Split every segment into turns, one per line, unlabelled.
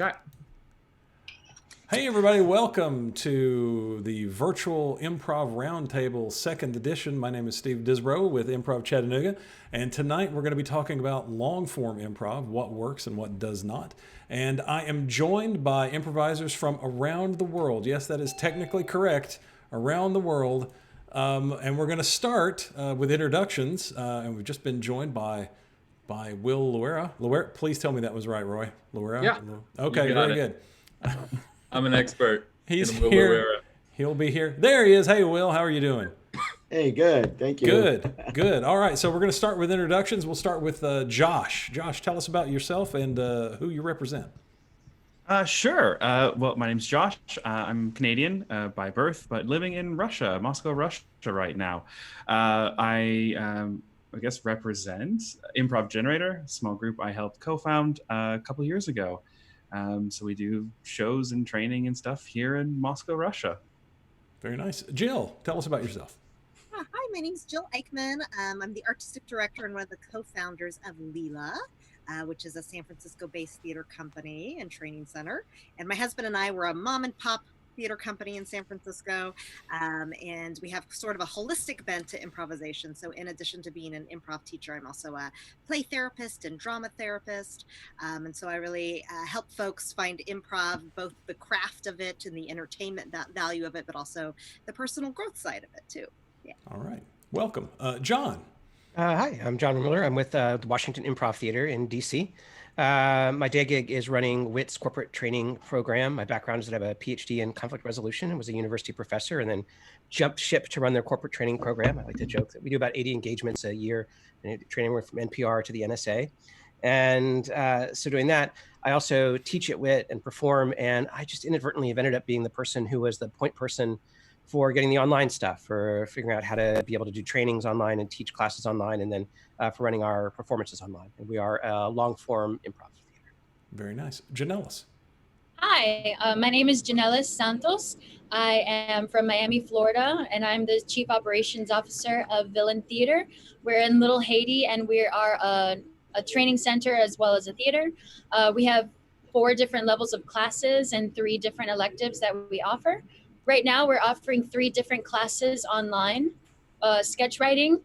Okay.
Hey everybody, welcome to the Virtual Improv Roundtable second edition. My name is Steve Disbrow with Improv Chattanooga, and tonight we're going to be talking about long form improv, what works and what does not. And I am joined by improvisers from around the world. Yes, that is technically correct, around the world. And we're going to start with introductions, and we've just been joined by Will Luera. Luera, please tell me that was right, Roy. Luera?
Yeah, you
Okay,
got
very
it.
good.
I'm an expert
He's
in Will
here.
Rivera.
He'll be here. There he is. Hey, Will, how are you doing?
Hey, good. Thank you.
Good, good. All right, so we're going to start with introductions. We'll start with Josh. Josh, tell us about yourself and who you represent.
Sure. Well, my name's Josh. I'm Canadian by birth, but living in Russia, Moscow, Russia right now. I guess, represent Improv Generator, a small group I helped co-found a couple years ago. So we do shows and training and stuff here in Moscow, Russia.
Very nice. Jill, tell us about yourself.
Hi, my name is Jill Eichman. I'm the artistic director and one of the co-founders of Leela, which is a San Francisco-based theater company and training center. And my husband and I were a mom and pop theater company in San Francisco. And we have sort of a holistic bent to improvisation. So in addition to being an improv teacher, I'm also a play therapist and drama therapist. And so I really help folks find improv, both the craft of it and the entertainment value of it, but also the personal growth side of it too. Yeah.
All right. Welcome. John.
Hi, I'm John Miller. I'm with the Washington Improv Theater in DC. My day gig is running WIT's corporate training program. My background is that I have a PhD in conflict resolution and was a university professor, and then jumped ship to run their corporate training program. I like to joke that we do about 80 engagements a year, and training from NPR to the NSA. And so doing that, I also teach at WIT and perform, and I just inadvertently have ended up being the person who was the point person for getting the online stuff, for figuring out how to be able to do trainings online and teach classes online, and then for running our performances online. And we are a long form improv theater.
Very nice. Janellis.
Hi, my name is Janellis Santos. I am from Miami, Florida, and I'm the Chief Operations Officer of Villain Theater. We're in Little Haiti, and we are a training center as well as a theater. We have 4 different levels of classes and 3 different electives that we offer. Right now, we're offering 3 different classes online, sketch writing,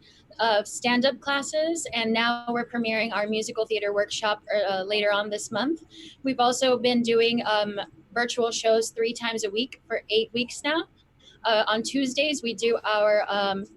stand-up classes, and now we're premiering our musical theater workshop later on this month. We've also been doing virtual shows 3 times a week for 8 weeks now. On Tuesdays, we do our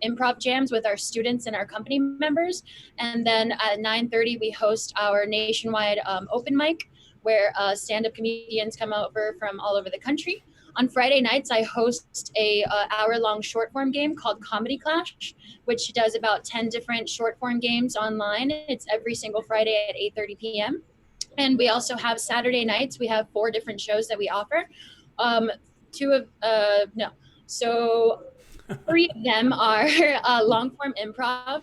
improv jams with our students and our company members. And then at 9:30, we host our nationwide open mic where stand-up comedians come over from all over the country. On Friday nights, I host a hour-long short-form game called Comedy Clash, which does about 10 different short-form games online. It's every single Friday at 8:30 p.m. And we also have Saturday nights. We have 4 different shows that we offer. 3 of them are long-form improv.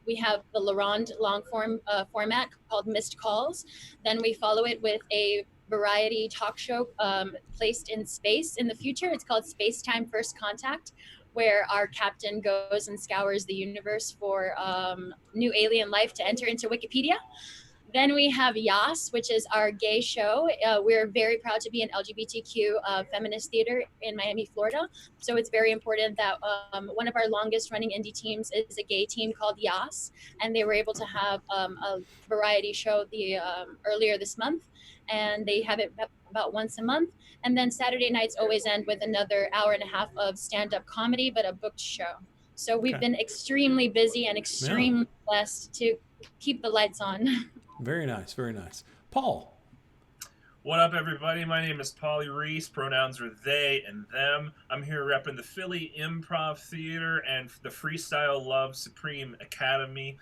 We have the LaRonde long-form format called Missed Calls. Then we follow it with a variety talk show placed in space in the future. It's called Space Time First Contact, where our captain goes and scours the universe for new alien life to enter into Wikipedia. Then we have Yas, which is our gay show. We're very proud to be an LGBTQ feminist theater in Miami, Florida. So it's very important that one of our longest running indie teams is a gay team called Yas. And they were able to have a variety show earlier this month. And they have it about once a month. And then Saturday nights always end with another hour and a half of stand-up comedy, but a booked show. So we've been extremely busy and extremely blessed to keep the lights on.
Very nice. Very nice. Paul.
What up, everybody? My name is Paulie Reese. Pronouns are they and them. I'm here repping the Philly Improv Theater and the Freestyle Love Supreme Academy.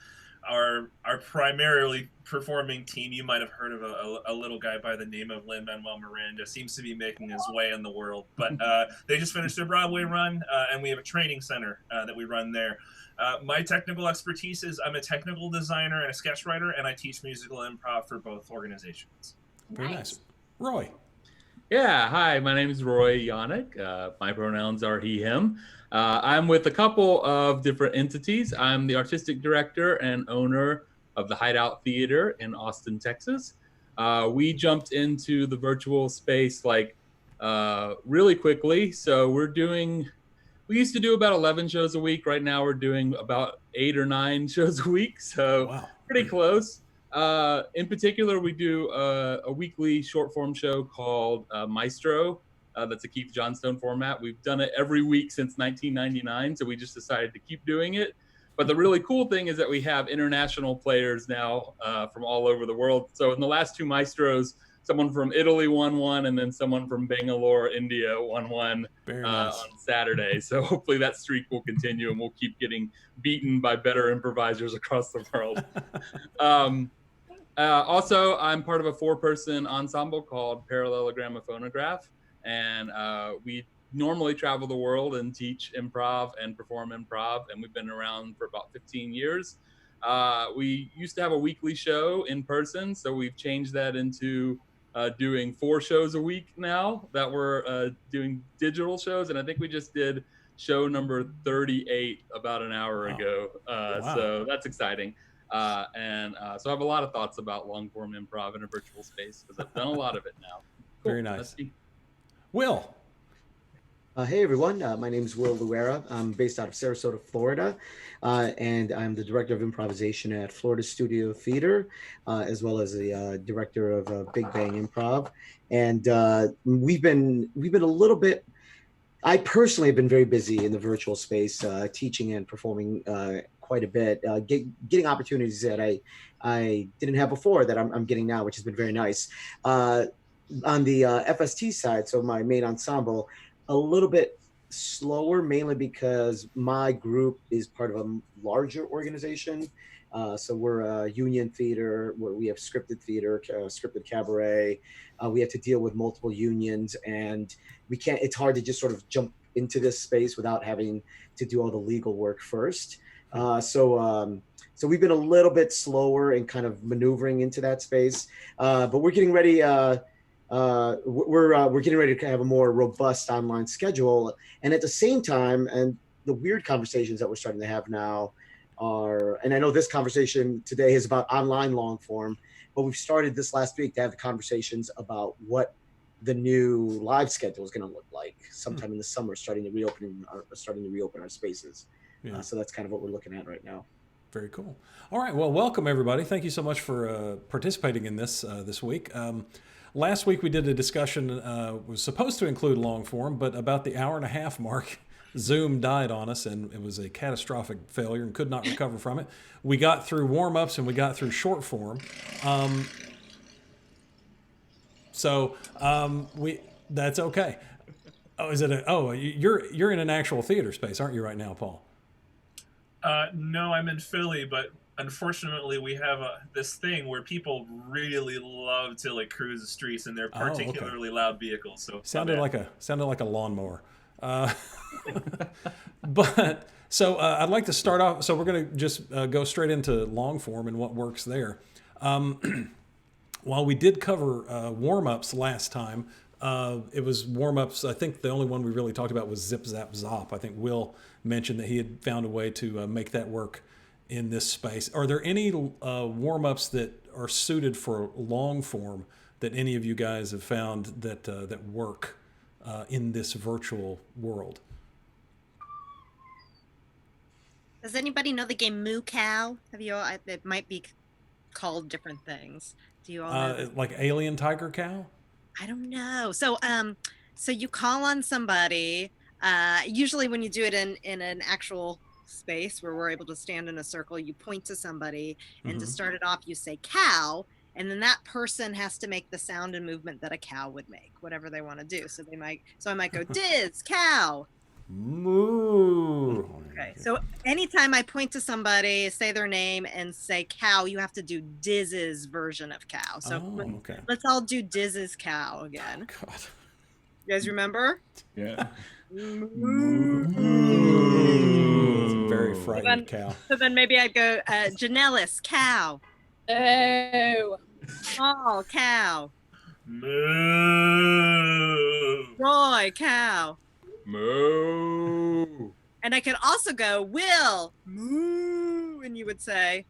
Our primarily performing team, you might have heard of a little guy by the name of Lin-Manuel Miranda, seems to be making his way in the world. But they just finished their Broadway run, and we have a training center that we run there. My technical expertise is I'm a technical designer and a sketch writer, and I teach musical improv for both organizations.
Very nice. Roy.
Yeah, hi, my name is Roy Yannick. My pronouns are he, him. I'm with a couple of different entities. I'm the artistic director and owner of the Hideout Theater in Austin, Texas. We jumped into the virtual space like really quickly. So we used to do about 11 shows a week. Right now we're doing about 8 or 9 shows a week. So
Wow.
pretty close. In particular, we do a weekly short form show called Maestro. That's a Keith Johnstone format. We've done it every week since 1999, so we just decided to keep doing it. But the really cool thing is that we have international players now from all over the world. So in the last 2 Maestros, someone from Italy won one, and then someone from Bangalore, India won one
Very nice.
on Saturday. So hopefully that streak will continue, and we'll keep getting beaten by better improvisers across the world. Also, I'm part of a 4-person ensemble called Parallelogram of Phonograph, and we normally travel the world and teach improv and perform improv, and we've been around for about 15 years. We used to have a weekly show in person, so we've changed that into doing 4 shows a week now that we're doing digital shows, and I think we just did show number 38 about an hour ago.
Wow.
So that's exciting. So I have a lot of thoughts about long form improv in a virtual space because I've done a lot of it now. Cool.
Very nice. Will.
Hey everyone, my name is Will Luera. I'm based out of Sarasota, Florida, and I'm the director of improvisation at Florida Studio Theater, as well as the director of Big Bang Improv. And we've been a little bit. I personally have been very busy in the virtual space, teaching and performing quite a bit, getting opportunities that I didn't have before that I'm getting now, which has been very nice. On the FST side, so my main ensemble, a little bit slower, mainly because my group is part of a larger organization. So we're a union theater where we have scripted theater, scripted cabaret. We have to deal with multiple unions, and it's hard to just sort of jump into this space without having to do all the legal work first. So we've been a little bit slower in kind of maneuvering into that space, but we're getting ready. We're getting ready to have a more robust online schedule, and at the same time, and the weird conversations that we're starting to have now are, and I know this conversation today is about online long form, but we've started this last week to have the conversations about what the new live schedule is going to look like sometime in the summer, starting to reopen our spaces.
Yeah.
So that's kind of what we're looking at right now.
Very cool. All right. Well, welcome everybody. Thank you so much for participating in this this week. Last week we did a discussion, was supposed to include long form, but about the hour-and-a-half mark, Zoom died on us, and it was a catastrophic failure and could not recover from it. We got through warm-ups and we got through short form. That's okay. Oh, you're in an actual theater space, aren't you, right now, Paul?
No, I'm in Philly, but unfortunately, we have this thing where people really love to like cruise the streets in their particularly loud vehicles. So
sounded like a lawnmower. But so I'd like to start off. So we're going to just go straight into long form and what works there. While we did cover warm-ups last time, it was warm-ups. I think the only one we really talked about was Zip Zap Zop. I think Will mentioned that he had found a way to make that work in this space. Are there any warm-ups that are suited for long form that any of you guys have found that work in this virtual world?
Does anybody know the game Moo Cow? Have you all? It might be called different things. Do you all know?
Like Alien Tiger Cow?
I don't know. So you call on somebody. Usually, when you do it in an actual space where we're able to stand in a circle, you point to somebody, and to start it off, you say cow, and then that person has to make the sound and movement that a cow would make, whatever they want to do. So I might go Diz cow.
Moo.
Okay. So anytime I point to somebody, say their name, and say cow, you have to do Diz's version of cow. So let's all do Diz's cow again.
Oh, God.
You guys remember?
Yeah.
It's a very frightened cow.
So then maybe I'd go Janellis cow.
Oh.
Paul cow.
Moo.
Roy cow.
Moo.
And I could also go Will moo, and you would say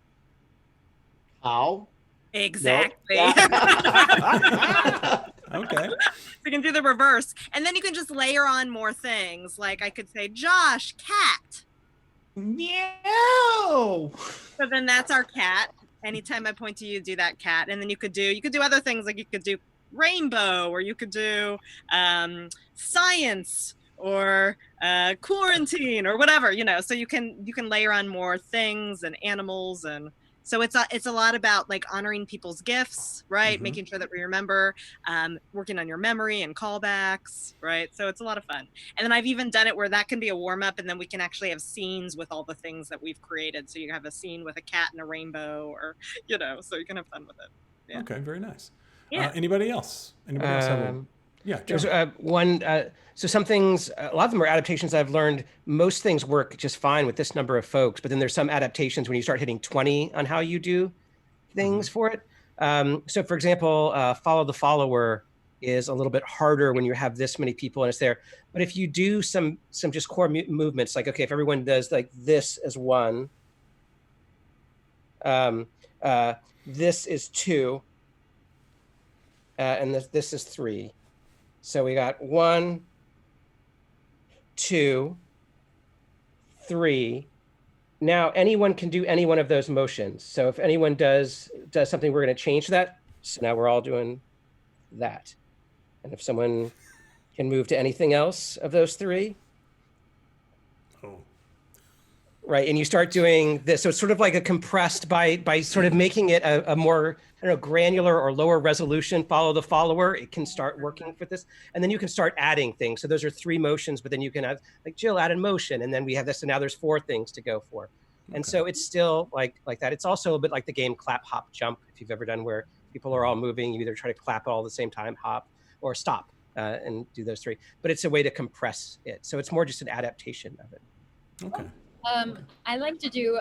Cow.
Exactly.
Okay.
You can do the reverse. And then you can just layer on more things. Like I could say, Josh, cat.
Meow.
So then that's our cat. Anytime I point to you, do that cat. And then you could do other things, like you could do rainbow, or you could do science, or quarantine, or whatever, so you can layer on more things and animals. And so it's a lot about like honoring people's gifts, right? Making sure that we remember, working on your memory and callbacks, right? So it's a lot of fun. And then I've even done it where that can be a warm up, and then we can actually have scenes with all the things that we've created. So you have a scene with a cat and a rainbow, or so you can have fun with it. Yeah.
Okay, very nice.
Yeah.
Anybody else? Anybody else have a... Yeah,
There's
John.
one. So some things, a lot of them are adaptations I've learned. Most things work just fine with this number of folks, but then there's some adaptations when you start hitting 20 on how you do things for it. So for example, follow the follower is a little bit harder when you have this many people and it's there. But if you do some just core movements, like, okay, if everyone does like this as one, this is 2, and this is 3. So we got 1, 2, 3. Now anyone can do any one of those motions. So if anyone does something, we're going to change that. So now we're all doing that. And if someone can move to anything else of those 3.
Oh.
Right, and you start doing this. So it's sort of like a compressed by sort of making it a more, I don't know, granular or lower resolution. Follow the follower. It can start working with this, and then you can start adding things. So those are 3 motions, but then you can have, like, Jill added motion, and then we have this, and now there's 4 things to go for. And so it's still like that. It's also a bit like the game clap, hop, jump. If you've ever done where people are all moving, you either try to clap all at the same time, hop, or stop, and do those 3. But it's a way to compress it. So it's more just an adaptation of it.
Okay.
I like to do,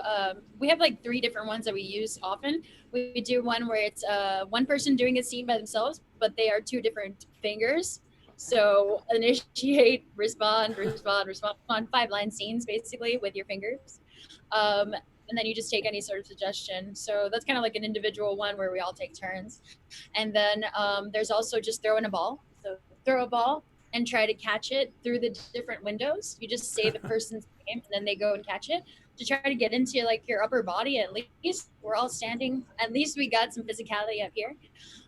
we have like 3 different ones that we use often. We do one where it's one person doing a scene by themselves, but they are 2 different fingers. So initiate, respond, 5-line scenes basically with your fingers. And then you just take any sort of suggestion. So that's kind of like an individual one where we all take turns. And then there's also just throwing a ball. So throw a ball and try to catch it through the different windows. You just say the person's name and then they go and catch it to try to get into like your upper body. At least we're all standing. At least we got some physicality up here.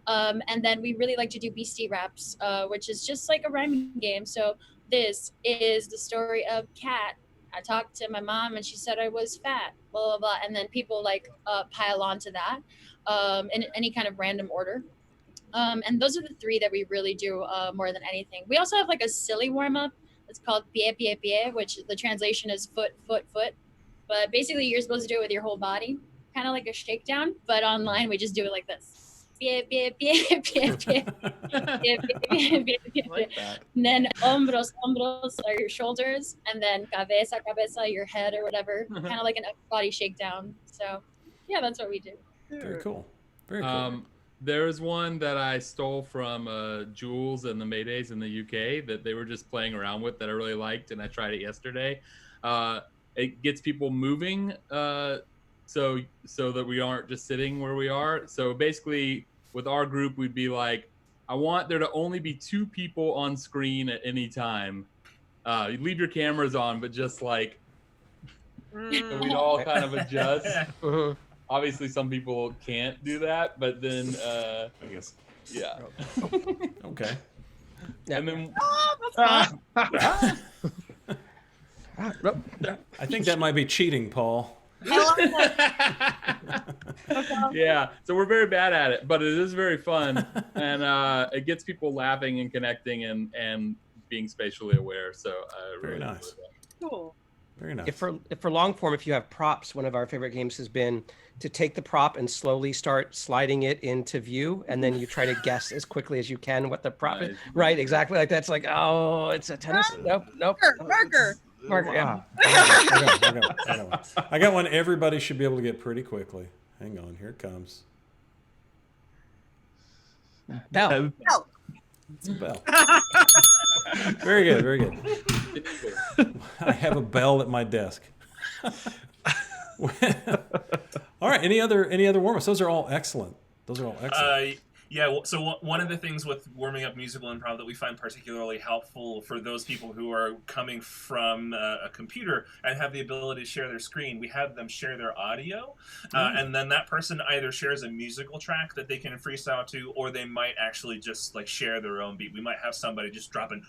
And then we really like to do beastie raps, which is just like a rhyming game. So this is the story of Cat. I talked to my mom and she said I was fat, blah, blah, blah. And then people like pile on to that in any kind of random order. And those are the 3 that we really do more than anything. We also have like a silly warm up. It's called pie, pie, pie, which the translation is foot, foot, foot. But basically you're supposed to do it with your whole body, kind of like a shakedown. But online we just do it like this. Pie, pie, pie, pie, pie. Pie, pie, pie, pie,
Like that.
And then hombros, hombros are your shoulders. And then cabeza, cabeza, your head or whatever. Kind of like an upper body shakedown. So yeah, that's what we do.
Very cool. Very cool.
There's one that I stole from Jules and the Maydays in the UK that they were just playing around with that I really liked, and I tried it yesterday. It gets people moving so that we aren't just sitting where we are. So basically, with our group, we'd be like, I want there to only be 2 people on screen at any time. You leave your cameras on, but just like, so we'd all kind of adjust. Obviously, some people can't do that, but then, I guess, yeah.
Okay.
And then,
I think that might be cheating, Paul.
yeah, so we're very bad at it, but it is very fun, and it gets people laughing and connecting and being spatially aware. So
Very
really
nice.
Cool.
Very nice.
If for long form, if you have props, one of our favorite games has been to take the prop and slowly start sliding it into view, and then you try to guess as quickly as you can what the prop is. Right, exactly like that. It's like, oh, it's a tennis. Nope. Marker. Yeah.
I got one everybody should be able to get pretty quickly. Hang on, here it comes.
Bell.
It's a bell. Very good, very good. I have a bell at my desk. All right, any other warm-ups? Those are all excellent. Those are all excellent.
Yeah, so one of the things with warming up musical improv that we find particularly helpful for those people who are coming from a computer and have the ability to share their screen, we have them share their audio, and then that person either shares a musical track that they can freestyle to, or they might actually just like share their own beat. We might have somebody just dropping,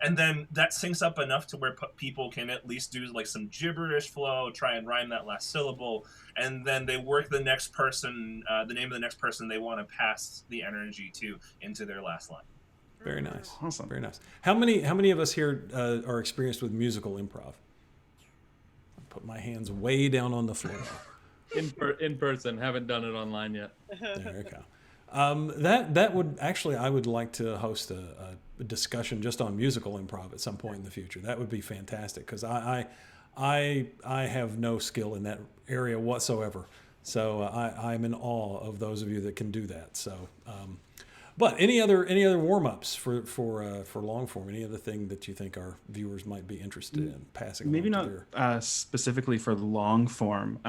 and then that syncs up enough to where people can at least do like some gibberish flow, try and rhyme that last syllable, and then they work the next person, the name of the next person they want to pass the energy to into their last line.
Very nice.
Awesome.
Very nice. How many of us here are experienced with musical improv? I'll put my hands way down on the floor.
In person, haven't done it online yet.
There you go. That would actually, I would like to host a discussion just on musical improv at some point in the future. That would be fantastic, because I have no skill in that area whatsoever. So I'm in awe of those of you that can do that. So, but any other warm ups for long form? Any other thing that you think our viewers might be interested in passing?
Maybe
not
specifically for the long form.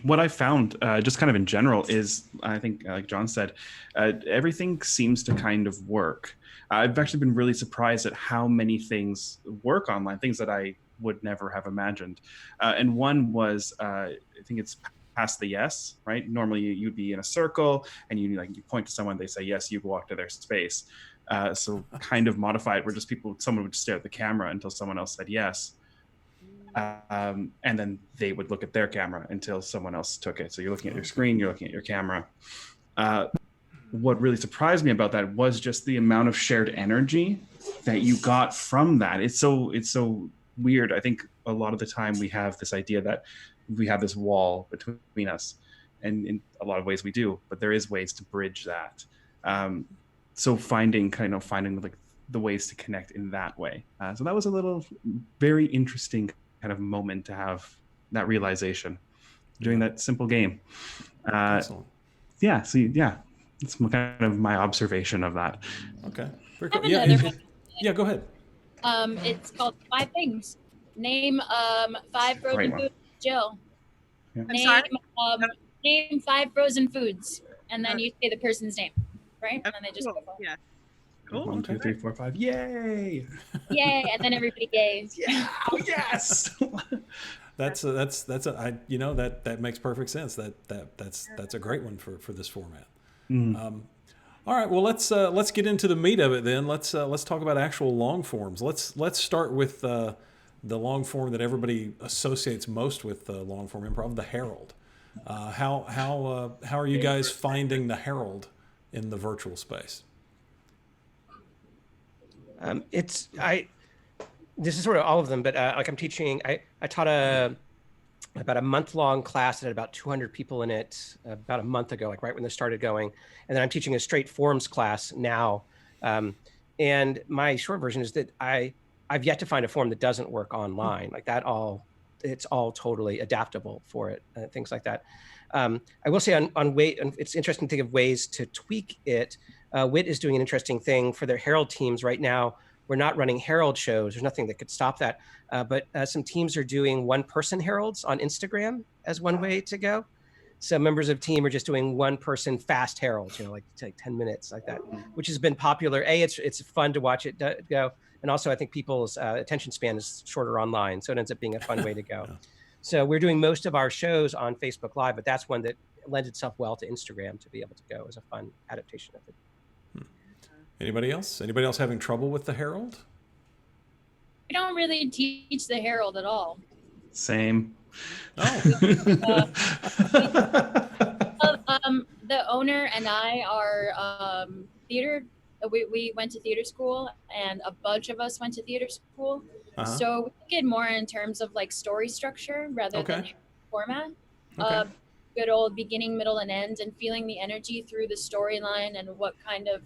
What I found, just kind of in general, is I think, like John said, everything seems to kind of work. I've actually been really surprised at how many things work online, things that I would never have imagined. And one was, I think it's pass the yes, right? Normally you'd be in a circle and you point to someone, they say yes, you walk to their space. So kind of modified where just someone would stare at the camera until someone else said yes. And then they would look at their camera until someone else took it. So you're looking at your screen, you're looking at your camera. What really surprised me about that was just the amount of shared energy that you got from that. It's so weird. I think a lot of the time we have this idea that we have this wall between us, and in a lot of ways we do, but there is ways to bridge that. So finding like the ways to connect in that way. So that was a little very interesting kind of moment to have that realization during that simple game.
Excellent.
Yeah. So it's kind of my observation of that.
Okay. Very
I
cool.
have another
Yeah, go ahead.
It's called 5 Things. Name 5 frozen
Great one.
foods. Jill.
Yeah.
I'm sorry?
Name 5 frozen foods, and then you say the person's name, right? And then they just go for it.
Yeah. Cool.
1, 2, 3, 4, 5. Yay!
Yay! And then everybody gays.
Yeah! Oh, yes!
That makes perfect sense. That's a great one for this format. All right, well let's get into the meat of it then. Let's talk about actual long forms. Let's start with the long form that everybody associates most with long form improv, the Herald. How are you guys finding the Herald in the virtual space?
This is sort of all of them, but like I'm teaching, I taught about a month-long class that had about 200 people in it about a month ago, like right when this started going. And then I'm teaching a straight forms class now. And my short version is that I've yet to find a form that doesn't work online. Like it's all totally adaptable for it, things like that. I will say on WIT, it's interesting to think of ways to tweak it. WIT is doing an interesting thing for their Herald teams right now. We're not running Herald shows. There's nothing that could stop that. But some teams are doing one-person Heralds on Instagram as one way to go. So members of team are just doing one-person fast Heralds, like 10 minutes like that, which has been popular. It's fun to watch it go. And also I think people's attention span is shorter online. So it ends up being a fun way to go. So we're doing most of our shows on Facebook Live, but that's one that lends itself well to Instagram to be able to go as a fun adaptation of it.
Anybody else? Anybody else having trouble with the Herald?
We don't really teach the Herald at all.
Same.
Oh.
The owner and I are theater. We went to theater school, and a bunch of us went to theater school. So we get more in terms of like story structure rather than format.
Okay.
Good old beginning, middle, and end, and feeling the energy through the storyline and what kind of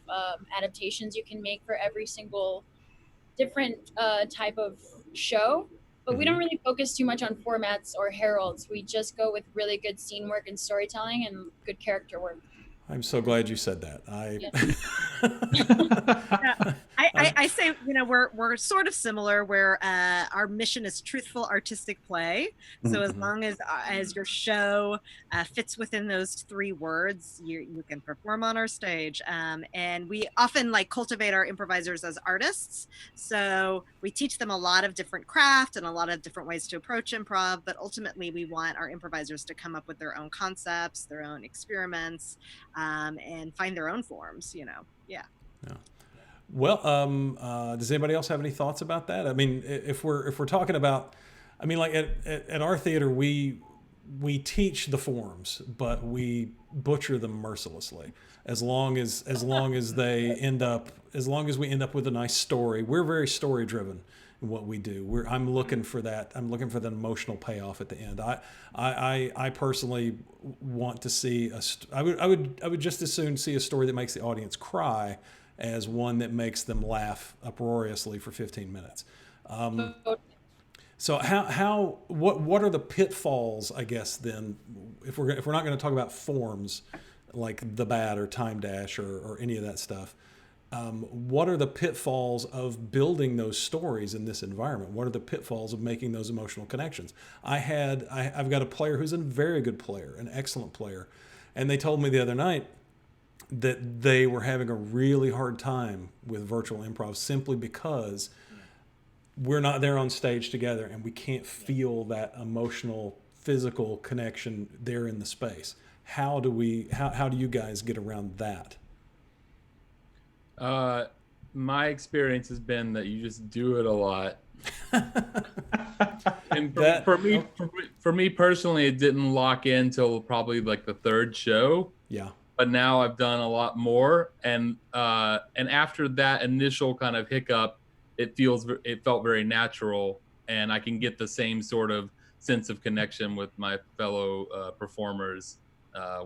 adaptations you can make for every single different type of show. But we don't really focus too much on formats or heralds. We just go with really good scene work and storytelling and good character work.
I'm so glad you said that.
I say, we're sort of similar where our mission is truthful artistic play. So as long as your show fits within those 3 words, you can perform on our stage. And we often cultivate our improvisers as artists. So we teach them a lot of different craft and a lot of different ways to approach improv, but ultimately we want our improvisers to come up with their own concepts, their own experiments, and find their own forms, Yeah.
Well, does anybody else have any thoughts about that? I mean, if we're talking about, I mean, like at our theater, we teach the forms, but we butcher them mercilessly. As long as we end up with a nice story, we're very story driven in what we do. I'm looking for that. I'm looking for the emotional payoff at the end. I personally want to see I would just as soon see a story that makes the audience cry as one that makes them laugh uproariously for 15 minutes. So what are the pitfalls, I guess, then, if we're not going to talk about forms like the bat or time dash or any of that stuff, what are the pitfalls of building those stories in this environment? What are the pitfalls of making those emotional connections? I've got a player who's a very good player, an excellent player, and they told me the other night that they were having a really hard time with virtual improv simply because we're not there on stage together and we can't feel that emotional, physical connection there in the space. How do you guys get around that?
My experience has been that you just do it a lot. And for me personally, it didn't lock in till probably the 3rd show.
Yeah.
But now I've done a lot more, and after that initial kind of hiccup, it felt very natural, and I can get the same sort of sense of connection with my fellow performers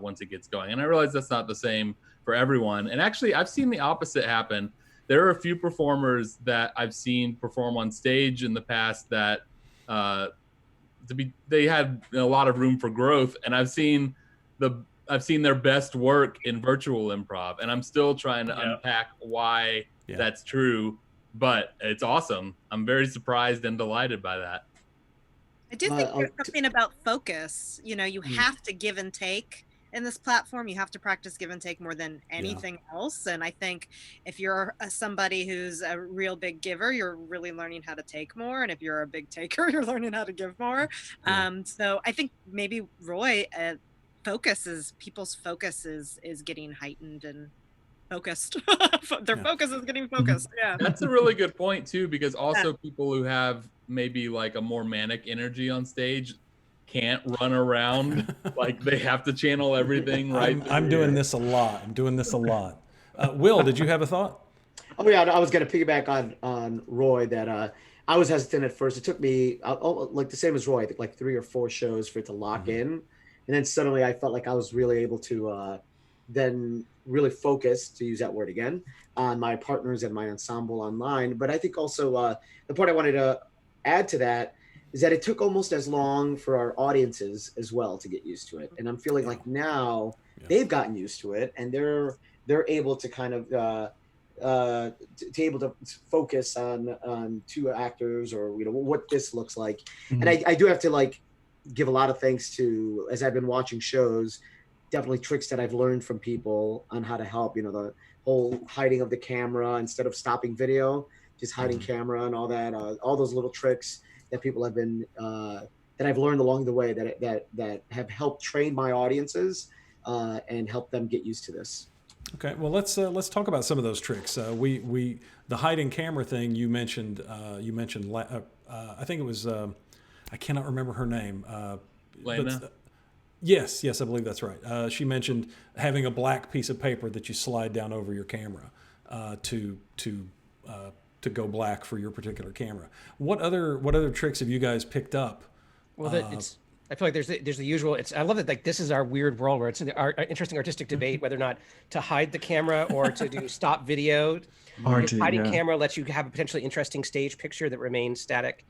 once it gets going. And I realize that's not the same for everyone. And actually, I've seen the opposite happen. There are a few performers that I've seen perform on stage in the past that they had a lot of room for growth, and I've seen their best work in virtual improv, and I'm still trying to unpack why that's true, but it's awesome. I'm very surprised and delighted by that.
I do think there's something about focus. You have to give and take in this platform. You have to practice give and take more than anything else. And I think if you're somebody who's a real big giver, you're really learning how to take more. And if you're a big taker, you're learning how to give more. So I think maybe Roy, people's focus is getting heightened and focused. Their focus is getting focused. Yeah.
That's a really good point too, because also people who have maybe a more manic energy on stage can't run around. They have to channel everything right.
I'm doing this a lot. Will, did you have a thought?
Oh yeah, I was going to piggyback on Roy that I was hesitant at first. It took me the same as Roy, I think 3 or 4 shows for it to lock in. And then suddenly I felt like I was really able to then really focus, to use that word again, on my partners and my ensemble online. But I think also the part I wanted to add to that is that it took almost as long for our audiences as well to get used to it. And I'm feeling like now they've gotten used to it, and they're able to kind of able to focus on 2 actors or what this looks like. And I do have to give a lot of thanks to, as I've been watching shows, definitely tricks that I've learned from people on how to help, the whole hiding of the camera instead of stopping video, just hiding camera and all that, all those little tricks that people have been, that I've learned along the way that have helped train my audiences and help them get used to this.
Okay, well let's talk about some of those tricks. The hiding camera thing you mentioned. I think it was. I cannot remember her name.
Lena?
Yes, I believe that's right. She mentioned having a black piece of paper that you slide down over your camera to go black for your particular camera. What other tricks have you guys picked up?
Well, I feel like there's the usual. I love that this is our weird world where it's our interesting artistic debate whether or not to hide the camera or to do stop video. Hiding camera lets you have a potentially interesting stage picture that remains static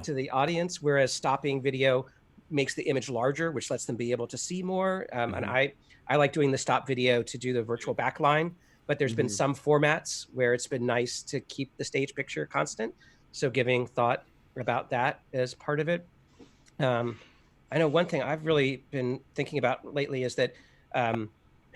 to the audience, whereas stopping video makes the image larger, which lets them be able to see more. And
Mhm.
I like doing the stop video to do the virtual backline, but there's been some formats where it's been nice to keep the stage picture constant. So giving thought about that as part of it. I know one thing I've really been thinking about lately is that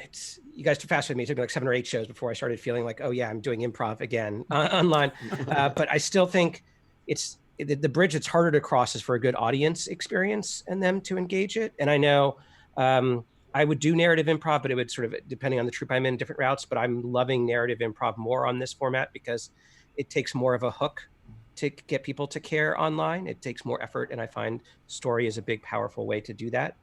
it's, you guys too fast with me. It took me like 7 or 8 shows before I started feeling like, oh yeah, I'm doing improv again online. But I still think it's the bridge that's harder to cross is for a good audience experience and them to engage it. And I know I would do narrative improv, but it would sort of, depending on the troupe I'm in, different routes. But I'm loving narrative improv more on this format because it takes more of a hook to get people to care online. It takes more effort, and I find story is a big, powerful way to do that.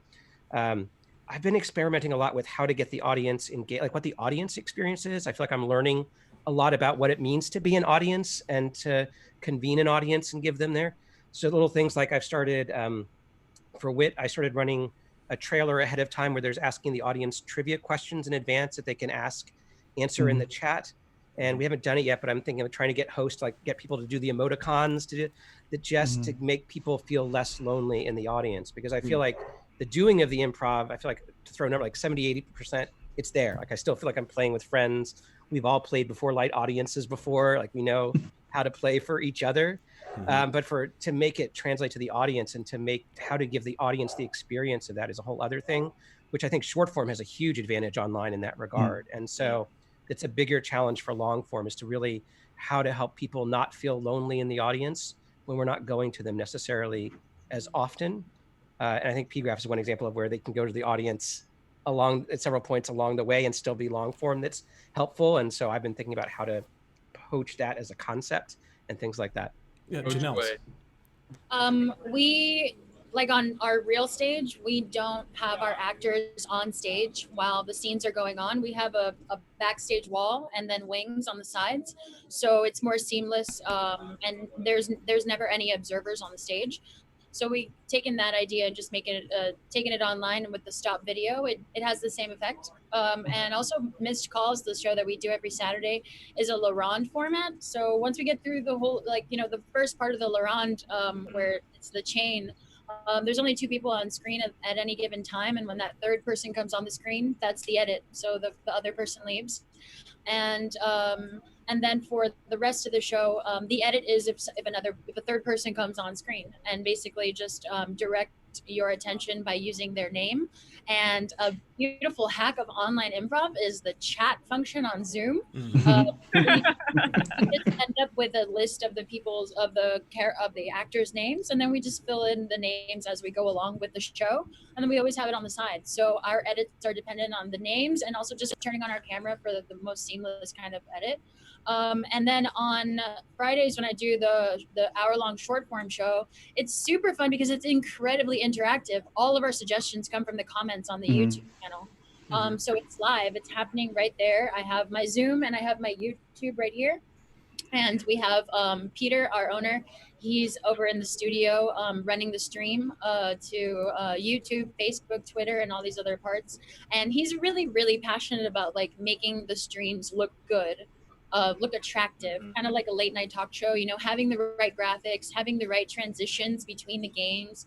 Um, I've been experimenting a lot with how to get the audience engaged, like what the audience experience is. I feel like I'm learning a lot about what it means to be an audience and to convene an audience and give them there. So little things like I've started for WIT, I started running a trailer ahead of time where there's asking the audience trivia questions in advance that they can answer in the chat. And we haven't done it yet, but I'm thinking of trying to get hosts, like get people to do the emoticons to just to make people feel less lonely in the audience. Because I feel like the doing of the improv, I feel like, to throw a number like 70, 80%, it's there. Like I still feel like I'm playing with friends. We've all played before light audiences before. Like we know how to play for each other. But to make it translate to the audience and to make how to give the audience the experience of that is a whole other thing, which I think short form has a huge advantage online in that regard. And so it's a bigger challenge for long form, is to really how to help people not feel lonely in the audience when we're not going to them necessarily as often. And I think PGraph is one example of where they can go to the audience along at several points along the way and still be long form that's helpful. And so I've been thinking about how to poach that as a concept and things like that.
Yeah,
Coach
Janelle.
Way.
We, like on our real stage, we don't have our actors on stage while the scenes are going on. We have a backstage wall and then wings on the sides, so it's more seamless. And there's never any observers on the stage. So we taken that idea and just taking it online, and with the stop video, it has the same effect. And also Missed Calls, the show that we do every Saturday, is a Laurent format. So once we get through the whole, like, the first part of the Laurent, where it's the chain, there's only 2 people on screen at any given time. And when that third person comes on the screen, that's the edit. So the other person leaves. And then for the rest of the show, the edit is if a third person comes on screen, and basically just direct your attention by using their name. And a beautiful hack of online improv is the chat function on Zoom. We just end up with a list of the actors' names, and then we just fill in the names as we go along with the show, and then we always have it on the side. So our edits are dependent on the names, and also just turning on our camera for the most seamless kind of edit. And then on Fridays when I do the hour-long short form show, it's super fun because it's incredibly interactive. All of our suggestions come from the comments on the YouTube channel. So it's live, it's happening right there. I have my Zoom and I have my YouTube right here. And we have Peter, our owner. He's over in the studio running the stream to YouTube, Facebook, Twitter, and all these other parts. And he's really, really passionate about like making the streams look good, look attractive, kind of like a late night talk show, having the right graphics, having the right transitions between the games.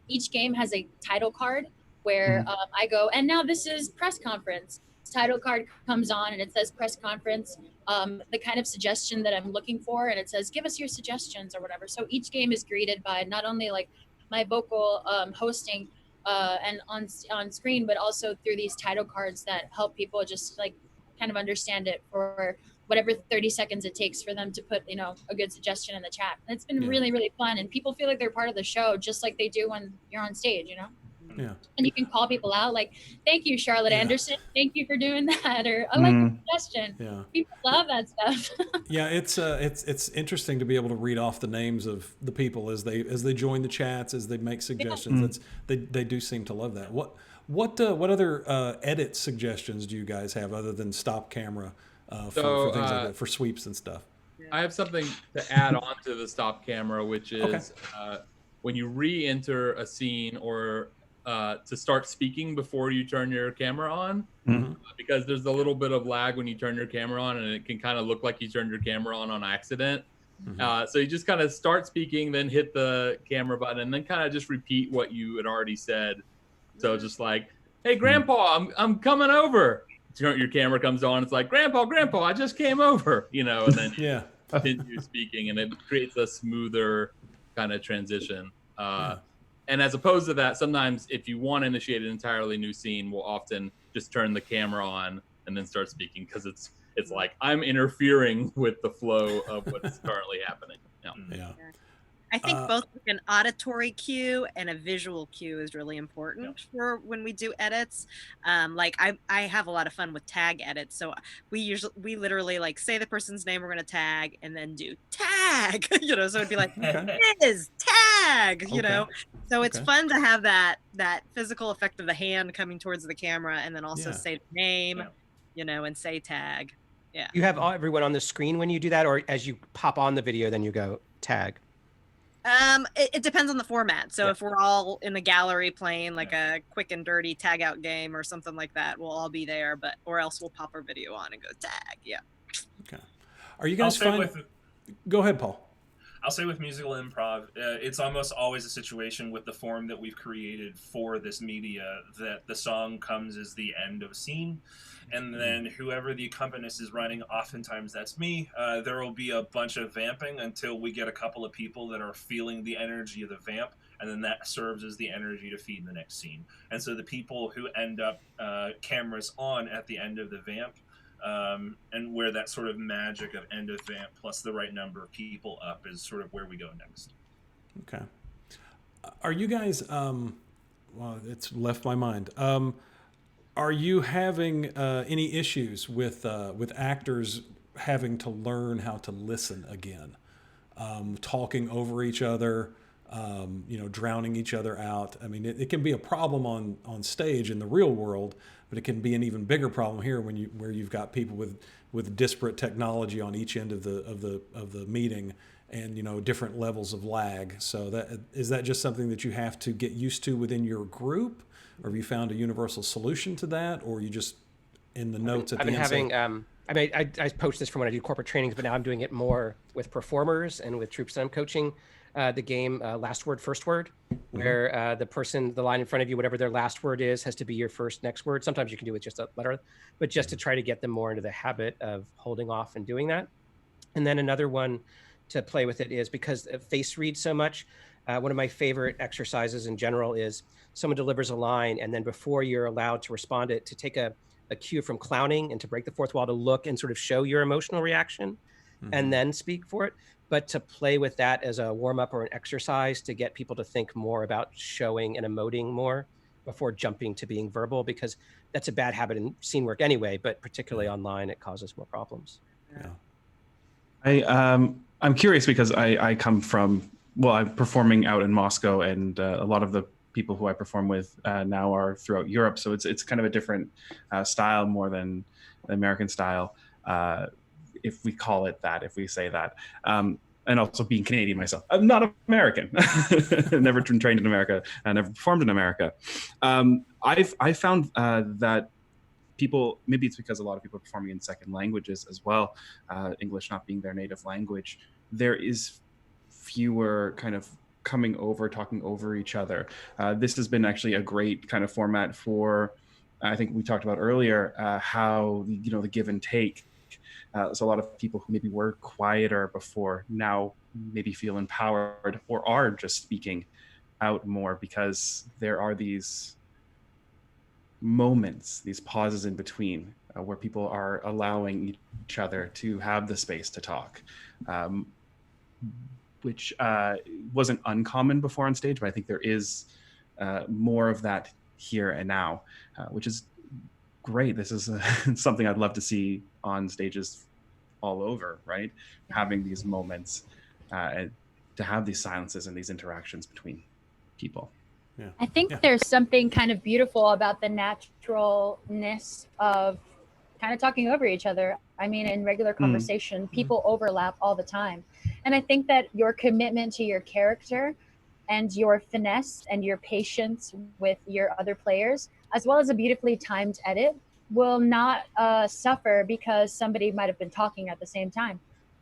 Each game has a title card where I go, and now this is press conference. Title card comes on and it says press conference, the kind of suggestion that I'm looking for, and it says give us your suggestions or whatever. So each game is greeted by not only like my vocal hosting and on screen, but also through these title cards that help people just like kind of understand it for whatever 30 seconds it takes for them to put a good suggestion in the chat. And it's been really, really fun, and people feel like they're part of the show just like they do when you're on stage.
Yeah.
And you can call people out like, thank you, Charlotte Anderson. Thank you for doing that. Or I like the suggestion.
Yeah.
People love that stuff.
Yeah, it's interesting to be able to read off the names of the people as they join the chats, as they make suggestions. They do seem to love that. What other edit suggestions do you guys have other than stop camera for things like that, for sweeps and stuff?
I have something to add on to the stop camera, which is when you re-enter a scene or to start speaking before you turn your camera on, because there's a little bit of lag when you turn your camera on, and it can kind of look like you turned your camera on accident. So you just kind of start speaking, then hit the camera button, and then kind of just repeat what you had already said. So just like, hey, Grandpa, I'm coming over. Your camera comes on. It's like, Grandpa, I just came over, and then you continue speaking, and it creates a smoother kind of transition. And as opposed to that, sometimes if you want to initiate an entirely new scene, we'll often just turn the camera on and then start speaking, because it's like I'm interfering with the flow of what's currently happening.
Yeah.
I think both an auditory cue and a visual cue is really important for when we do edits. Like I have a lot of fun with tag edits. So we literally like say the person's name we're going to tag and then do tag, so it'd be like, is tag, so it's fun to have that physical effect of the hand coming towards the camera and then also say the name, and say tag. Yeah.
You have everyone on the screen when you do that, or as you pop on the video, then you go tag?
It depends on the format. So if we're all in the gallery playing like a quick and dirty tag out game or something like that, we'll all be there, or else we'll pop our video on and go tag. Yeah.
Okay. Are you guys go ahead, Paul.
I'll say with musical improv, it's almost always a situation with the form that we've created for this media that the song comes as the end of a scene. And then whoever the accompanist is running, oftentimes that's me, there will be a bunch of vamping until we get a couple of people that are feeling the energy of the vamp, and then that serves as the energy to feed the next scene. And so the people who end up cameras on at the end of the vamp, and where that sort of magic of end of vamp plus the right number of people up is sort of where we go next.
Okay. Are you guys, well, it's left my mind. Are you having any issues with actors having to learn how to listen again, talking over each other, drowning each other out? I mean, it can be a problem on stage in the real world, but it can be an even bigger problem here where you've got people with disparate technology on each end of the meeting, and different levels of lag. So is that just something that you have to get used to within your group? Or have you found a universal solution to that, or you just in the notes at the end?
I've been having, I post this from when I do corporate trainings, but now I'm doing it more with performers and with troops that I'm coaching. The game Last Word, First Word, where the line in front of you, whatever their last word is, has to be your first next word. Sometimes you can do it with just a letter, but just to try to get them more into the habit of holding off and doing that. And then another one to play with it is, because face reads so much, one of my favorite exercises in general is someone delivers a line, and then before you're allowed to respond to take a cue from clowning and to break the fourth wall, to look and sort of show your emotional reaction and then speak for it. But to play with that as a warm up or an exercise to get people to think more about showing and emoting more before jumping to being verbal, because that's a bad habit in scene work anyway, but particularly online, it causes more problems.
I'm curious because I come from, I'm performing out in Moscow, and a lot of the people who I perform with now are throughout Europe. So it's kind of a different style more than the American style, if we call it that, if we say that. And also being Canadian myself. I'm not American. Never been trained in America. I never performed in America. I found that people, maybe it's because a lot of people are performing in second languages as well, English not being their native language, there is fewer kind of coming over, talking over each other. This has been actually a great kind of format for, I think we talked about earlier, how, the give and take. So a lot of people who maybe were quieter before now maybe feel empowered or are just speaking out more, because there are these moments, these pauses in between where people are allowing each other to have the space to talk. Which wasn't uncommon before on stage, but I think there is more of that here and now, which is great. This is something I'd love to see on stages all over, right? Having these moments and to have these silences and these interactions between people.
Yeah.
I think there's something kind of beautiful about the naturalness of kind of talking over each other. I mean, in regular conversation, people overlap all the time. And I think that your commitment to your character and your finesse and your patience with your other players, as well as a beautifully timed edit, will not suffer because somebody might have been talking at the same time.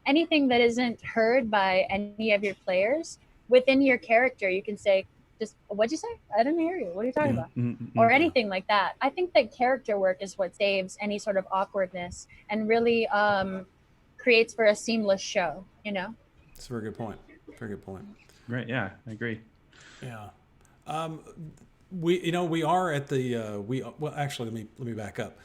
anything that isn't heard by any of your players within your character, you can say, just, what'd you say? I didn't hear you. What are you talking about? Or anything like that. I think that character work is what saves any sort of awkwardness and really creates for a seamless show, you know?
That's a very good point. Very good point.
Right. Yeah, I agree.
Yeah. We are at the, well, actually, let me back up.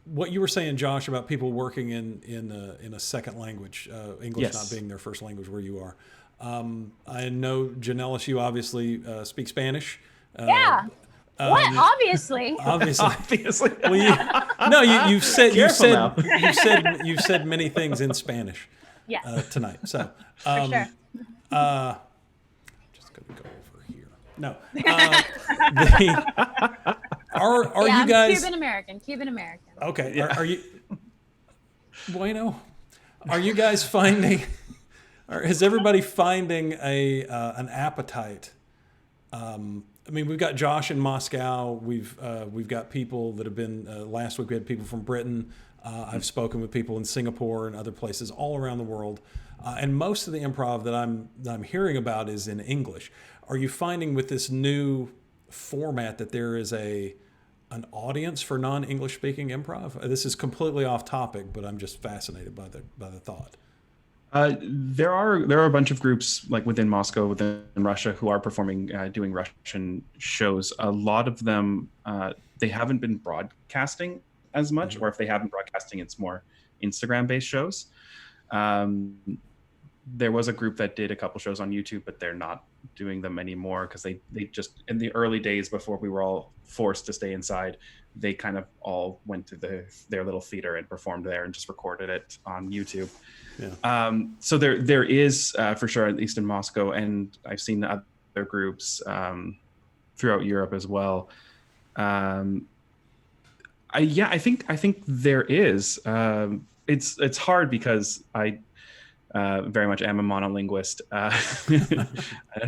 What you were saying, Josh, about people working in a second language, English
Yes.
not being their first language where you are. I know, Janellis, you obviously speak Spanish.
Yeah. What? Obviously.
Obviously. Well, you've said many things in Spanish.
Yes.
Tonight. So,
For sure.
Just gonna go over here. No. Are
yeah,
you guys
Cuban American?
Okay. Yeah. Are you? Bueno. Are you guys finding? Or is everybody finding an appetite? I mean, we've got Josh in Moscow. We've got people that have been. Last week we had people from Britain. I've spoken with people in Singapore and other places all around the world, and most of the improv that I'm hearing about is in English. Are you finding with this new format that there is an audience for non-English speaking improv? This is completely off topic, but I'm just fascinated by the thought.
There are a bunch of groups like within Moscow, within Russia, who are performing, doing Russian shows. A lot of them, they haven't been broadcasting as much, or if they haven't broadcasting, it's more Instagram-based shows. There was a group that did a couple shows on YouTube, but they're not doing them anymore because they just, in the early days before we were all forced to stay inside, they kind of all went to their little theater and performed there and just recorded it on YouTube. Yeah. So there is for sure, at least in Moscow, and I've seen other groups throughout Europe as well. I think there is. It's hard because I very much am a monolinguist. I'm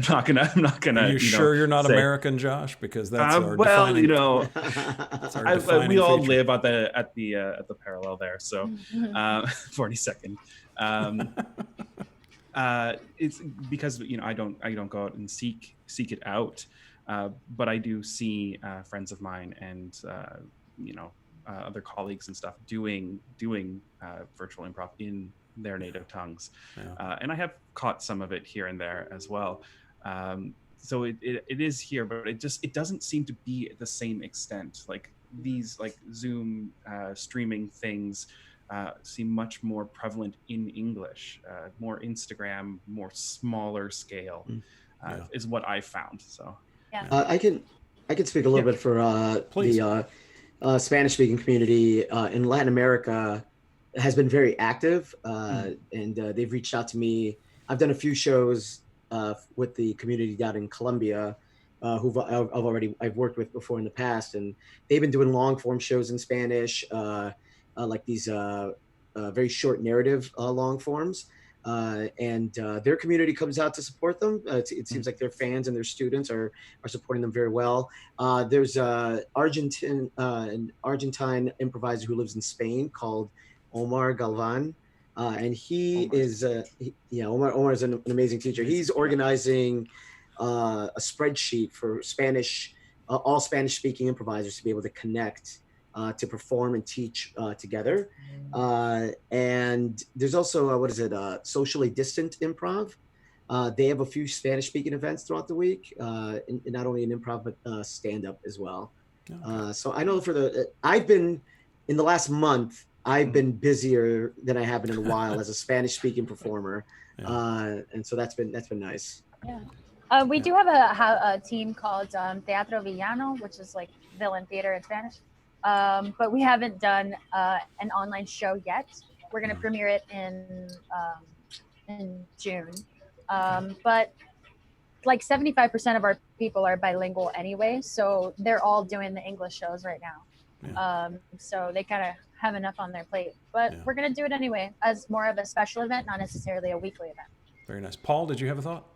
not gonna.
Are you sure you're not American, Josh? Because that's our
well,
defining.
We all live at the parallel there. So 42nd. It's because I don't go out and seek it out, but I do see friends of mine and other colleagues and stuff doing virtual improv in their native tongues. Yeah. And I have caught some of it here and there as well. So it is here, but it doesn't seem to be at the same extent. Like these Zoom streaming things seem much more prevalent in English, more Instagram, more smaller scale is what I found. So
yeah.
I can speak a little bit for the Spanish-speaking community in Latin America. Has been very active, and they've reached out to me. I've done a few shows with the community down in Colombia, who I've worked with before in the past, and they've been doing long form shows in Spanish, like these very short narrative long forms, and their community comes out to support them. It seems like their fans and their students are supporting them very well. There's an Argentine improviser who lives in Spain called Omar Galvan, and he is Omar is an amazing teacher. He's organizing a spreadsheet for Spanish, all Spanish-speaking improvisers to be able to connect, to perform and teach together. And there's also socially distant improv. They have a few Spanish-speaking events throughout the week, not only in improv but stand-up as well. Okay. So I know I've been in the last month. I've been busier than I have been in a while as a Spanish-speaking performer, and so that's been nice.
Yeah, we do have a team called Teatro Villano, which is like villain theater in Spanish, but we haven't done an online show yet. We're going to premiere it in June, but like 75% of our people are bilingual anyway, so they're all doing the English shows right now. Yeah. So they kind of have enough on their plate, but we're going to do it anyway as more of a special event, not necessarily a weekly event.
Very nice. Paul, did you have a thought?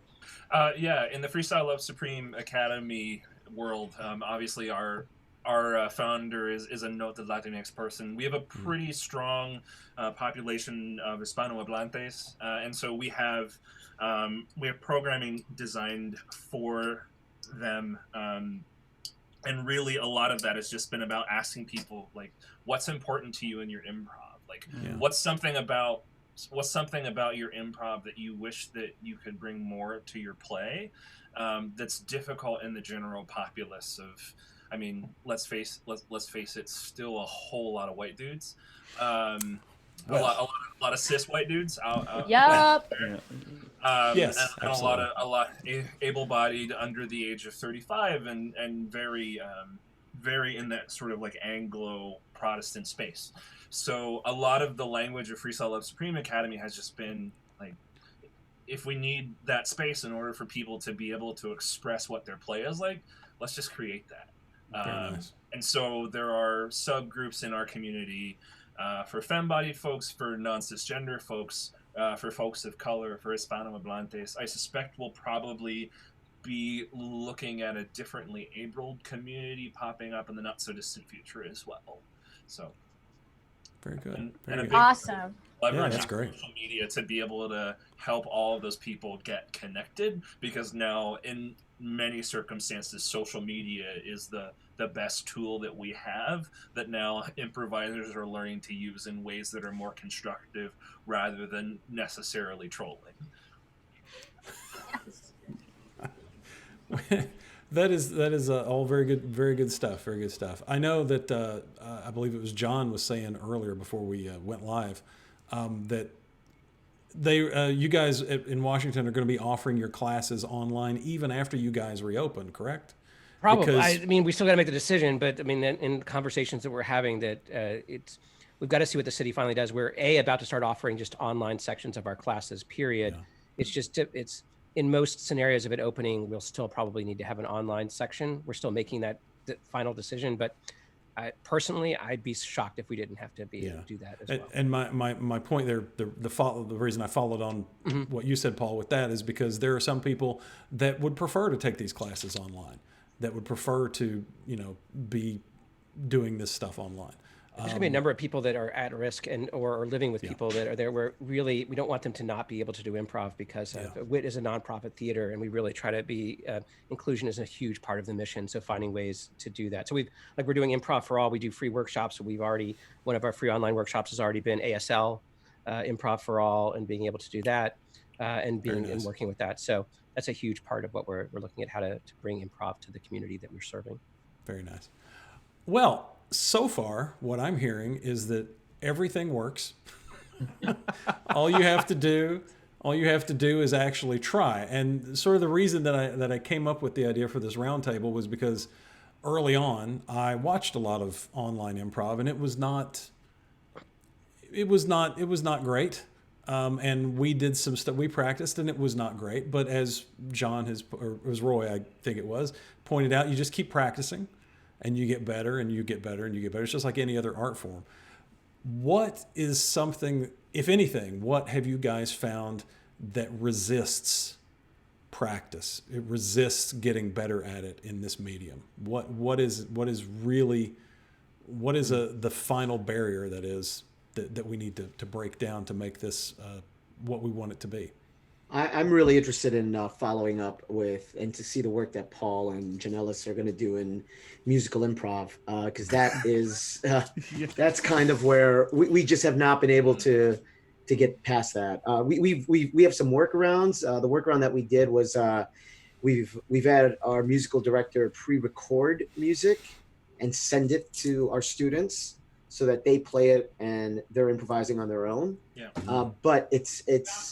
Yeah, in the Freestyle Love Supreme Academy world, obviously our our founder is a noted Latinx person. We have a pretty strong population of Hispanohablantes, and so we have programming designed for them. And really, a lot of that has just been about asking people, like, what's important to you in your improv? Like, what's something about your improv that you wish that you could bring more to your play, that's difficult in the general populace of, I mean, let's face it, still a whole lot of white dudes, a lot of cis white dudes out
Yup.
Yes,
and
absolutely.
a lot able-bodied under the age of 35 and very very in that sort of like Anglo Protestant space. So a lot of the language of Freestyle Love Supreme Academy has just been like, if we need that space in order for people to be able to express what their play is like, let's just create that.
Very nice.
And so there are subgroups in our community for femme-bodied folks, for non-cisgender folks, for folks of color, for Hispanohablantes. I suspect we'll probably be looking at a differently abled community popping up in the not so distant future as well. So
very good.
And
Very
a
good.
big
Awesome.
leverage
that's
on
great.
social media to be able to help all of those people get connected, because now in many circumstances social media is the best tool that we have, that now improvisers are learning to use in ways that are more constructive rather than necessarily trolling.
That is all very good stuff. Very good stuff. I know that I believe it was John was saying earlier before we went live that you guys in Washington are going to be offering your classes online even after you guys reopen, correct?
Probably.
Because-
I mean, we still got to make the decision, but I mean, in conversations that we're having, that we've got to see what the city finally does. We're about to start offering just online sections of our classes. Period.
Yeah.
It's in most scenarios of it opening, we'll still probably need to have an online section. We're still making that final decision, but personally, I'd be shocked if we didn't have to be able to do that as well.
And my point there, the reason I followed on what you said, Paul, with that is because there are some people that would prefer to take these classes online, that would prefer to, be doing this stuff online.
There's going to be a number of people that are at risk or are living with people that are there where really we don't want them to not be able to do improv, because WIT is a nonprofit theater, and we really try to be inclusion is a huge part of the mission. So finding ways to do that. So we're doing Improv for All. We do free workshops. So one of our free online workshops has already been ASL, Improv for All, and being able to do that and working with that. So that's a huge part of what we're looking at, how to bring improv to the community that we're serving.
Very nice. Well, so far, what I'm hearing is that everything works. All you have to do is actually try. And sort of the reason that I came up with the idea for this roundtable was because early on I watched a lot of online improv, and it was not great. And we did some stuff, we practiced, and it was not great. But as John or it was Roy, I think it was, pointed out, you just keep practicing. And you get better, and you get better, and you get better. It's just like any other art form. What is something, if anything, what have you guys found that resists practice? It resists getting better at it in this medium. What is the final barrier that we need to break down to make this what we want it to be?
I'm really interested in following up with and to see the work that Paul and Janellis are going to do in musical improv, because that is that's kind of where we just have not been able to get past that. We have some workarounds. The workaround that we did was we've had our musical director pre-record music and send it to our students so that they play it and they're improvising on their own.
Yeah.
But that's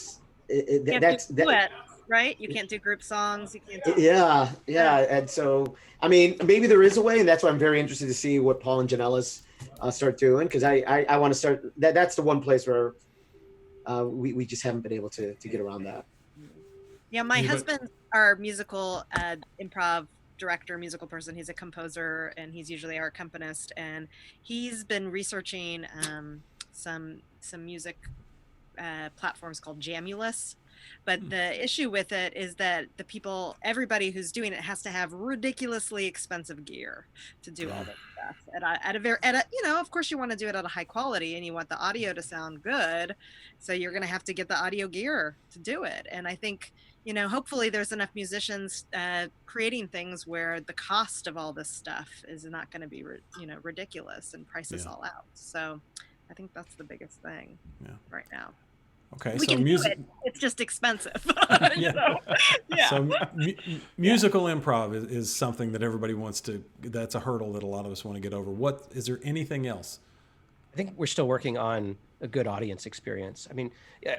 right? You can't do group songs. You can't do
yeah. And so, I mean, maybe there is a way, and that's why I'm very interested to see what Paul and Janellis start doing, because I want to start. That's the one place where we just haven't been able to get around that.
Yeah, my husband's our musical improv director, musical person. He's a composer, and he's usually our accompanist, and he's been researching some music platforms called Jamulus, But the issue with it is that everybody who's doing it has to have ridiculously expensive gear to do all this stuff of course you want to do it at a high quality and you want the audio to sound good. So you're going to have to get the audio gear to do it. And I think, hopefully there's enough musicians creating things where the cost of all this stuff is not going to be, ridiculous and price us all out. So I think that's the biggest thing right now.
Okay,
we
so
can do it. It's just expensive.
So musical improv is something that everybody wants to. That's a hurdle that a lot of us want to get over. Is there anything else?
I think we're still working on a good audience experience. I mean,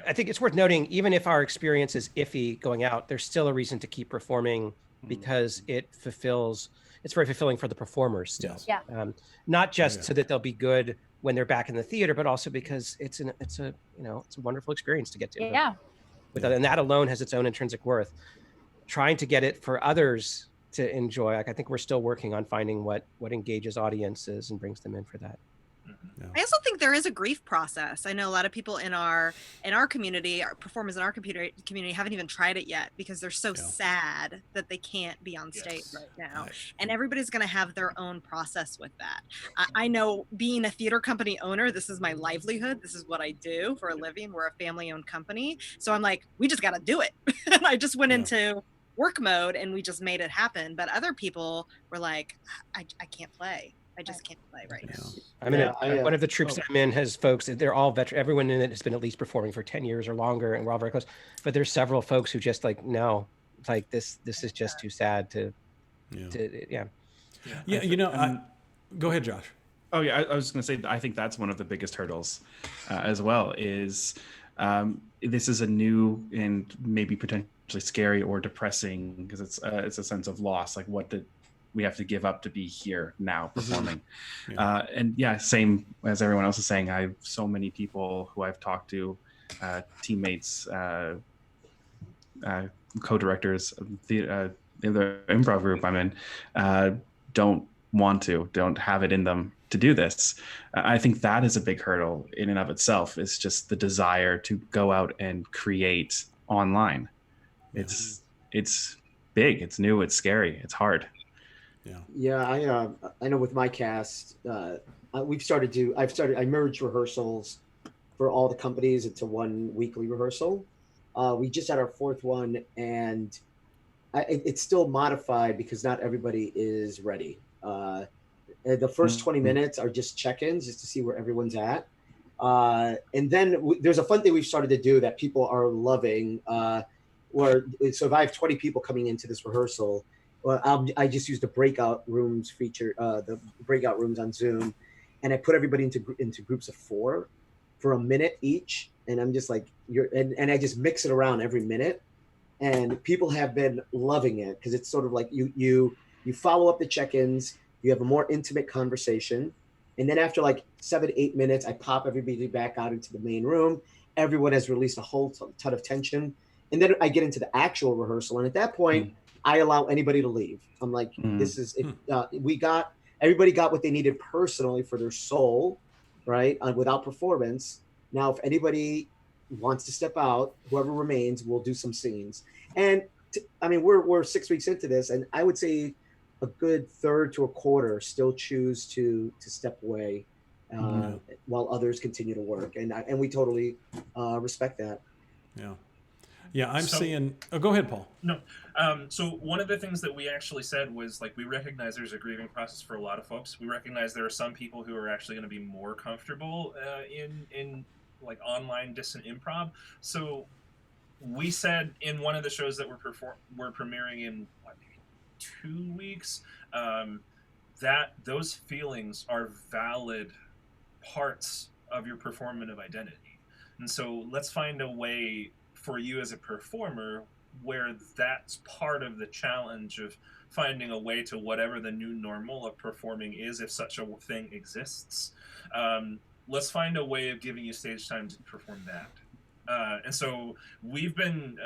I think it's worth noting, even if our experience is iffy going out, there's still a reason to keep performing because it's very fulfilling for the performers still.
Yes.
Yeah.
Not just so that they'll be good when they're back in the theater, but also because it's a wonderful experience to get to.
Yeah.
And that alone has its own intrinsic worth. Trying to get it for others to enjoy, I think we're still working on finding what engages audiences and brings them in for that.
I also think there is a grief process. I know a lot of people in our community, our performers in our community haven't even tried it yet because they're so sad that they can't be on stage right now. And everybody's going to have their own process with that. I know, being a theater company owner, this is my livelihood. This is what I do for a living. We're a family-owned company. So I'm like, we just got to do it. And I just went into work mode and we just made it happen. But other people were like, I can't play. I just can't play right now.
I mean, one of the troops I'm in has folks, they're all veteran. Everyone in it has been at least performing for 10 years or longer, and we're all very close. But there's several folks who just like, no, like this is just too sad to.
Go ahead, Josh.
Oh yeah, I was going to say, I think that's one of the biggest hurdles as well. Is this is a new and maybe potentially scary or depressing, because it's a sense of loss. Like, what did we have to give up to be here now performing? Same as everyone else is saying. I have so many people who I've talked to, teammates, co-directors of the improv group I'm in, don't have it in them to do this. I think that is a big hurdle in and of itself. Is just the desire to go out and create online. It's big, it's new, it's scary, it's hard.
I know with my cast, I merged rehearsals for all the companies into one weekly rehearsal. We just had our fourth one, and it's still modified because not everybody is ready. The first 20 minutes are just check-ins, just to see where everyone's at. And then there's a fun thing we've started to do that people are loving. So if I have 20 people coming into this rehearsal, I just use the breakout rooms feature, the breakout rooms on Zoom, and I put everybody into groups of 4 for a minute each. And I'm just like, and I just mix it around every minute. And people have been loving it because it's sort of like you follow up the check-ins, you have a more intimate conversation. And then after like 7-8 minutes, I pop everybody back out into the main room. Everyone has released a whole ton of tension. And then I get into the actual rehearsal. And at that point, I allow anybody to leave. I'm like, this is it. Everybody got what they needed personally for their soul, right? Without performance. Now, if anybody wants to step out, whoever remains, we'll do some scenes. And we're 6 weeks into this, and I would say a good third to a quarter still choose to step away while others continue to work, and we totally respect that.
I'm seeing. Oh, go ahead, Paul.
No. So one of the things that we actually said was, like, we recognize there's a grieving process for a lot of folks. We recognize there are some people who are actually going to be more comfortable in like online distant improv. So we said in one of the shows that we're premiering in maybe 2 weeks, that those feelings are valid parts of your performative identity. And so let's find a way for you as a performer where that's part of the challenge of finding a way to whatever the new normal of performing is, if such a thing exists. Let's find a way of giving you stage time to perform that. And so we've been,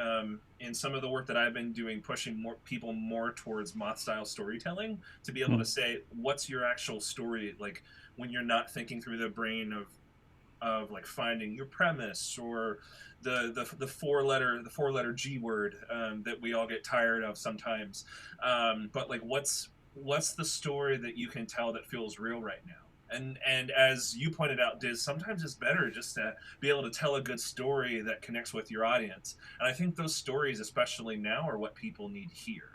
in some of the work that I've been doing, pushing more people towards moth style storytelling, to be able to say, what's your actual story? Like, when you're not thinking through the brain of of like finding your premise or the four letter G word that we all get tired of sometimes. But like, what's the story that you can tell that feels real right now? And as you pointed out, Diz, sometimes it's better just to be able to tell a good story that connects with your audience. And I think those stories, especially now, are what people need to hear.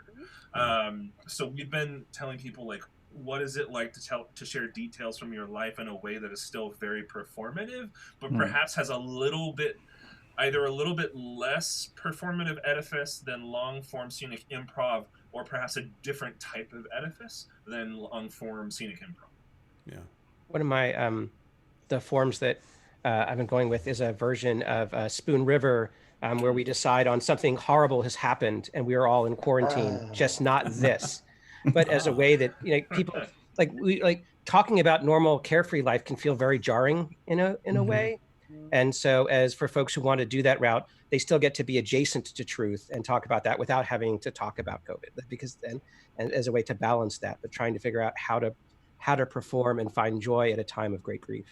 So we've been telling people, like, what is it like to share details from your life in a way that is still very performative, but perhaps has either a little bit less performative edifice than long form scenic improv, or perhaps a different type of edifice than long form scenic improv.
Yeah.
One of my the forms that I've been going with is a version of Spoon River, where we decide on something horrible has happened and we are all in quarantine, just not this, but as a way that, you know, people like talking about normal carefree life can feel very jarring in a way. And so as for folks who want to do that route, they still get to be adjacent to truth and talk about that without having to talk about COVID, because then, and as a way to balance that, but trying to figure out how to perform and find joy at a time of great grief.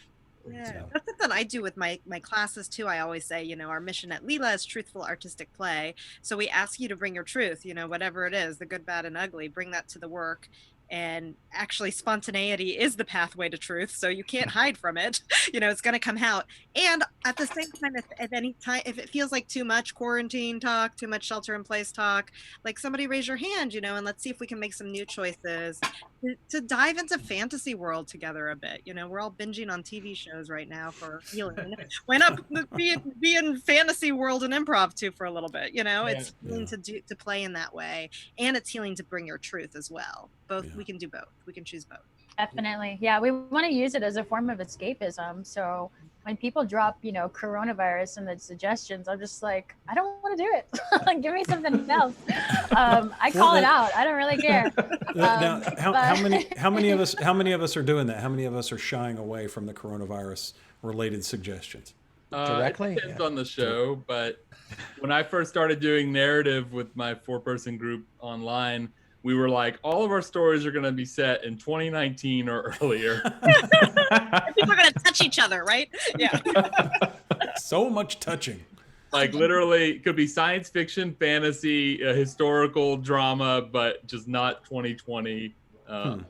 Yeah, that's something I do with my classes too. I always say, you know, our mission at Leela is truthful artistic play. So we ask you to bring your truth, you know, whatever it is, the good, bad, and ugly, bring that to the work. And actually, spontaneity is the pathway to truth. So you can't hide from it. You know, it's going to come out. And at the same time, if any time, if it feels like too much quarantine talk, too much shelter in place talk, like somebody raise your hand, you know, and let's see if we can make some new choices to dive into fantasy world together a bit. You know, we're all binging on TV shows right now for healing. Why not be in fantasy world and improv too for a little bit? You know, it's healing to play in that way, and it's healing to bring your truth as well. Both, we can do both. We can choose both.
Definitely. Yeah, we want to use it as a form of escapism. So when people drop, you know, coronavirus and the suggestions, I'm just like, I don't want to do it. Like, give me something else. I call it out. I don't really care.
Now, how many of us are doing that? How many of us are shying away from the coronavirus related suggestions?
Directly?
It depends on the show, but when I first started doing narrative with my 4-person group online, we were like, all of our stories are going to be set in 2019 or earlier.
People are going to touch each other, right? Yeah.
So much touching.
Like, literally, it could be science fiction, fantasy, historical drama, but just not 2020. You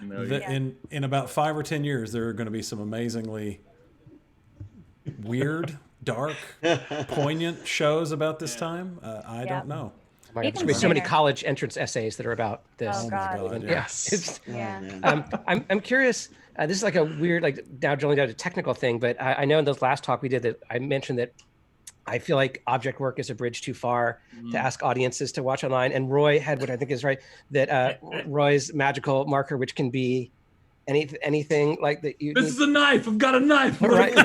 know,
in about 5 or 10 years, there are going to be some amazingly weird, dark, poignant shows about this time. I don't know.
There's going to be so many college entrance essays that are about this.
Oh, God.
Yes.
Yeah.
I'm curious. This is like a weird, like now drilling down to a technical thing, but I know in those last talk we did that I mentioned that I feel like object work is a bridge too far to ask audiences to watch online. And Roy had what I think is right, that Roy's magical marker, which can be anything like that.
This is a knife. I've got a knife.
Right.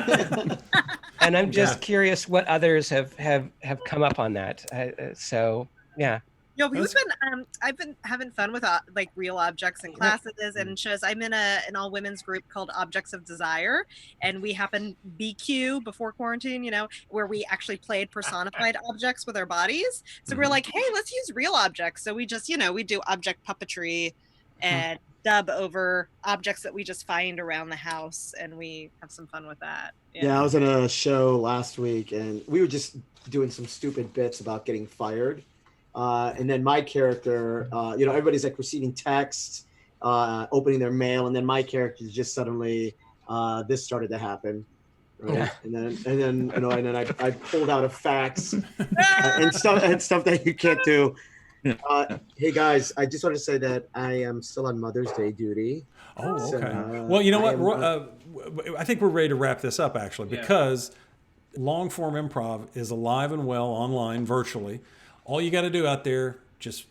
And I'm just curious what others have come up on that. So. Yeah.
Yeah, I've been having fun with like real objects in classes and shows. I'm in an all women's group called Objects of Desire, and we happen BQ before quarantine, you know, where we actually played personified objects with our bodies. So we're like, hey, let's use real objects. So we just, you know, we do object puppetry and dub over objects that we just find around the house, and we have some fun with that.
Yeah, I was in a show last week, and we were just doing some stupid bits about getting fired. And then my character, you know, everybody's like receiving texts, opening their mail, and then my character just suddenly, this started to happen, right? Yeah. And then you know, and then I pulled out a fax and stuff that you can't do. Hey guys, I just want to say that I am still on Mother's Day duty.
Oh, okay. So, well, you know what? I think we're ready to wrap this up actually, because long form improv is alive and well online, virtually. All you got to do out there, just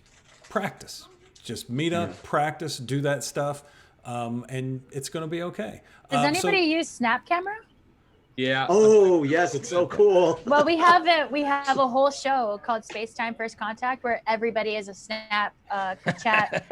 practice. Just meet up, practice, do that stuff, and it's going to be okay.
Does anybody use Snap Camera?
Yeah.
Oh, yes, it's so cool.
Well, we have a whole show called Space Time First Contact where everybody is a Snap chat